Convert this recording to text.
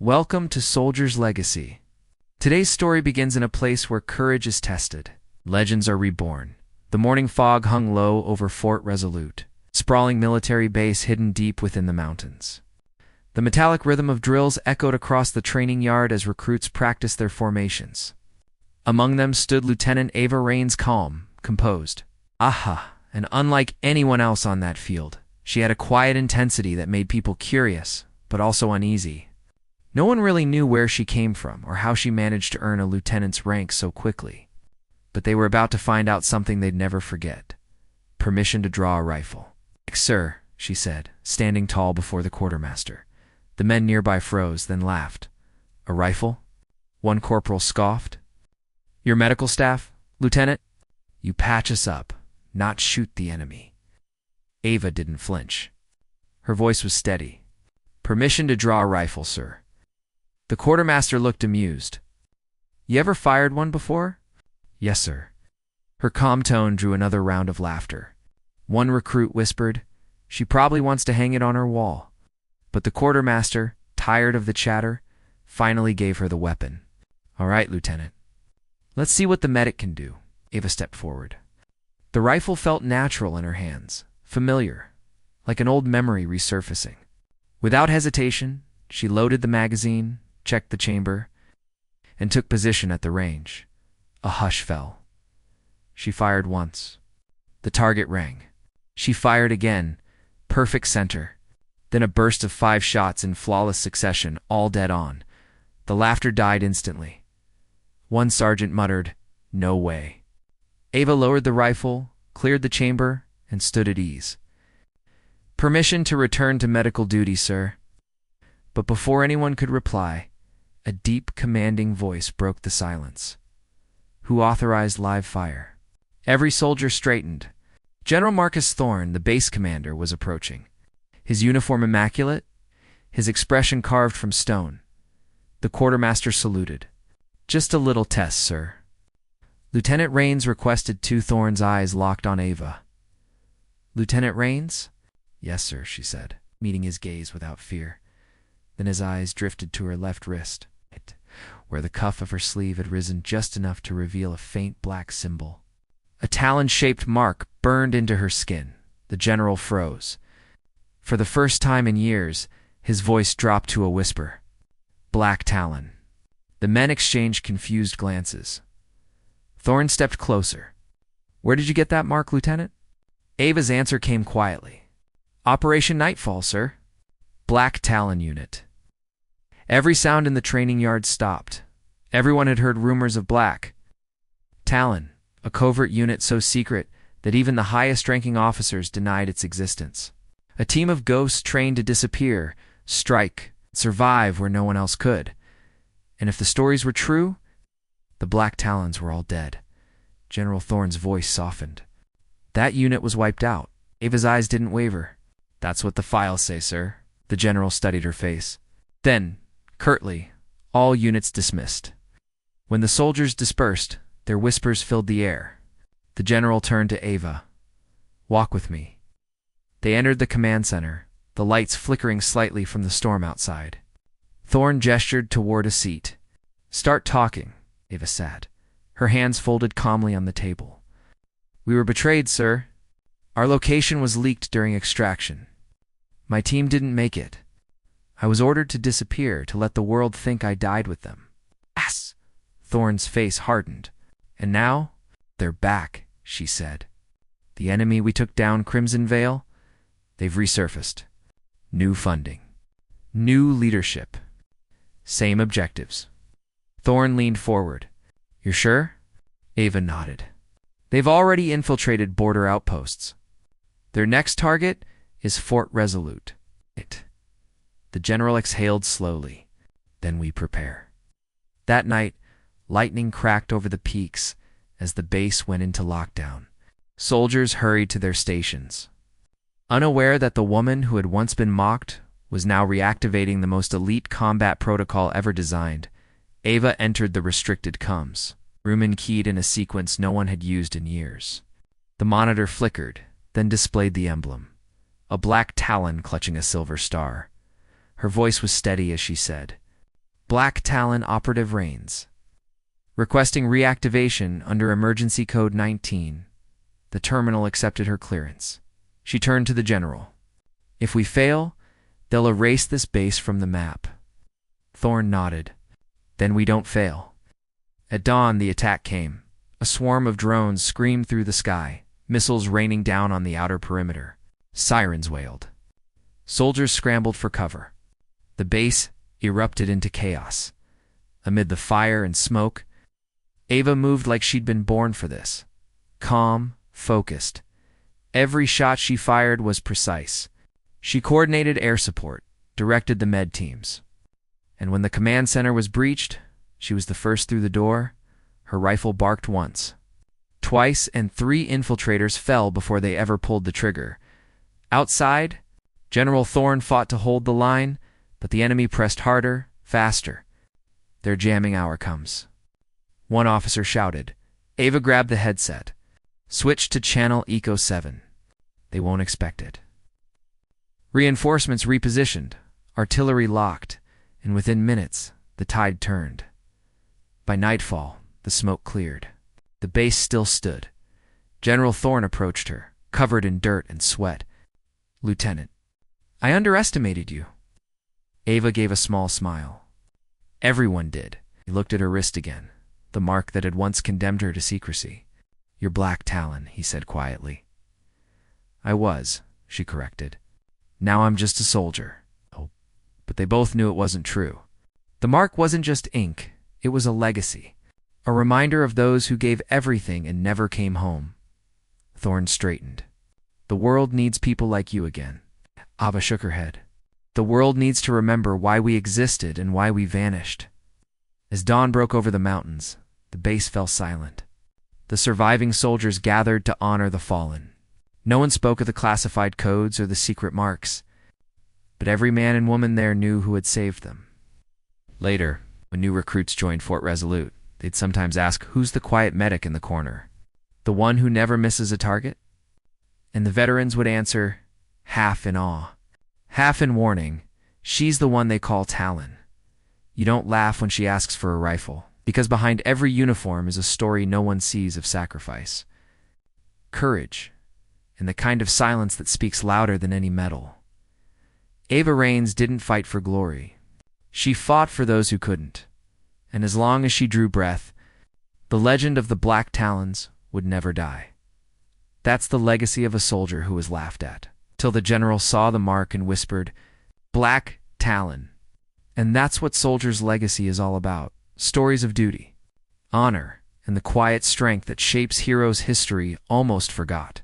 Welcome to Soldier's Legacy. Today's story begins in a place where courage is tested. Legends are reborn. The morning fog hung low over Fort Resolute, sprawling military base hidden deep within the mountains. The metallic rhythm of drills echoed across the training yard as recruits practiced their formations. Among them stood Lieutenant Ava Raines, calm, composed. And unlike anyone else on that field, she had a quiet intensity that made people curious, but also uneasy. No one really knew where she came from or how she managed to earn a lieutenant's rank so quickly. But they were about to find out something they'd never forget. Permission to draw a rifle. "Sir," she said, standing tall before the quartermaster. The men nearby froze, then laughed. "A rifle?" One corporal scoffed. "Your medical staff, Lieutenant? You patch us up, not shoot the enemy." Ava didn't flinch. Her voice was steady. "Permission to draw a rifle, sir." The quartermaster looked amused. "You ever fired one before?" "Yes, sir." Her calm tone drew another round of laughter. One recruit whispered, "She probably wants to hang it on her wall." But the quartermaster, tired of the chatter, finally gave her the weapon. "All right, Lieutenant. Let's see what the medic can do." Ava stepped forward. The rifle felt natural in her hands, familiar, like an old memory resurfacing. Without hesitation, she loaded the magazine, checked the chamber, and took position at the range. A hush fell. She fired once. The target rang. She fired again, perfect center. Then a burst of 5 shots in flawless succession, all dead on. The laughter died instantly. One sergeant muttered, "No way." Ava lowered the rifle, cleared the chamber, and stood at ease. "Permission to return to medical duty, sir." But before anyone could reply, a deep, commanding voice broke the silence. "Who authorized live fire?" Every soldier straightened. General Marcus Thorne, the base commander, was approaching. His uniform immaculate, his expression carved from stone. The quartermaster saluted. "Just a little test, sir." Lieutenant Raines requested to. Thorne's eyes locked on Ava. "Lieutenant Raines?" "Yes, sir," she said, meeting his gaze without fear. Then his eyes drifted to her left wrist, where the cuff of her sleeve had risen just enough to reveal a faint black symbol. A talon-shaped mark burned into her skin. The general froze. For the first time in years, his voice dropped to a whisper. "Black Talon." The men exchanged confused glances. Thorne stepped closer. "Where did you get that mark, Lieutenant?" Ava's answer came quietly. "Operation Nightfall, sir. Black Talon unit." Every sound in the training yard stopped. Everyone had heard rumors of Black Talon, a covert unit so secret that even the highest-ranking officers denied its existence. A team of ghosts trained to disappear, strike, survive where no one else could. And if the stories were true, the Black Talons were all dead. General Thorne's voice softened. "That unit was wiped out." Ava's eyes didn't waver. "That's what the files say, sir." The general studied her face. Then, curtly, all units dismissed. When the soldiers dispersed, their whispers filled the air. The general turned to Ava. "Walk with me." They entered the command center, the lights flickering slightly from the storm outside. Thorne gestured toward a seat. "Start talking," Ava said, her hands folded calmly on the table. "We were betrayed, sir. Our location was leaked during extraction. My team didn't make it. I was ordered to disappear to let the world think I died with them." "Yes!" Thorne's face hardened. "And now, they're back," she said. "The enemy we took down Crimson Vale, they've resurfaced. New funding. New leadership. Same objectives." Thorne leaned forward. "You're sure?" Ava nodded. "They've already infiltrated border outposts. Their next target is Fort Resolute." The general exhaled slowly. "Then we prepare." That night, lightning cracked over the peaks as the base went into lockdown. Soldiers hurried to their stations. Unaware that the woman who had once been mocked was now reactivating the most elite combat protocol ever designed, Ava entered the restricted comms. Rumen keyed in a sequence no one had used in years. The monitor flickered, then displayed the emblem. A black talon clutching a silver star. Her voice was steady as she said, Black Talon Operative Raines. Requesting reactivation under Emergency Code 19. The terminal accepted her clearance. She turned to the general. If we fail, they'll erase this base from the map. Thorne nodded. Then we don't fail. At dawn, the attack came. A swarm of drones screamed through the sky, missiles raining down on the outer perimeter. Sirens wailed. Soldiers scrambled for cover. The base erupted into chaos. Amid the fire and smoke, Ava moved like she'd been born for this. Calm, focused. Every shot she fired was precise. She coordinated air support, directed the med teams. And when the command center was breached, she was the first through the door. Her rifle barked once, twice, and 3 infiltrators fell before they ever pulled the trigger. Outside, General Thorne fought to hold the line, but the enemy pressed harder, faster. Their jamming hour comes. One officer shouted. Ava grabbed the headset. Switch to channel Eco 7. They won't expect it. Reinforcements repositioned, artillery locked, and within minutes, the tide turned. By nightfall, the smoke cleared. The base still stood. General Thorne approached her, covered in dirt and sweat. Lieutenant, I underestimated you. Ava gave a small smile. Everyone did. He looked at her wrist again, the mark that had once condemned her to secrecy. You're Black Talon, he said quietly. I was, she corrected. Now I'm just a soldier. Oh, but they both knew it wasn't true. The mark wasn't just ink, it was a legacy. A reminder of those who gave everything and never came home. Thorne straightened. The world needs people like you again. Ava shook her head. The world needs to remember why we existed and why we vanished. As dawn broke over the mountains, the base fell silent. The surviving soldiers gathered to honor the fallen. No one spoke of the classified codes or the secret marks, but every man and woman there knew who had saved them. Later, when new recruits joined Fort Resolute, they'd sometimes ask, who's the quiet medic in the corner? The one who never misses a target? And the veterans would answer, half in awe, half in warning, she's the one they call Talon. You don't laugh when she asks for a rifle, because behind every uniform is a story no one sees of sacrifice. Courage, and the kind of silence that speaks louder than any medal. Ava Raines didn't fight for glory. She fought for those who couldn't. And as long as she drew breath, the legend of the Black Talons would never die. That's the legacy of a soldier who was laughed at, till the general saw the mark and whispered, Black Talon. And that's what soldiers' legacy is all about. Stories of duty, honor, and the quiet strength that shapes heroes history almost forgot.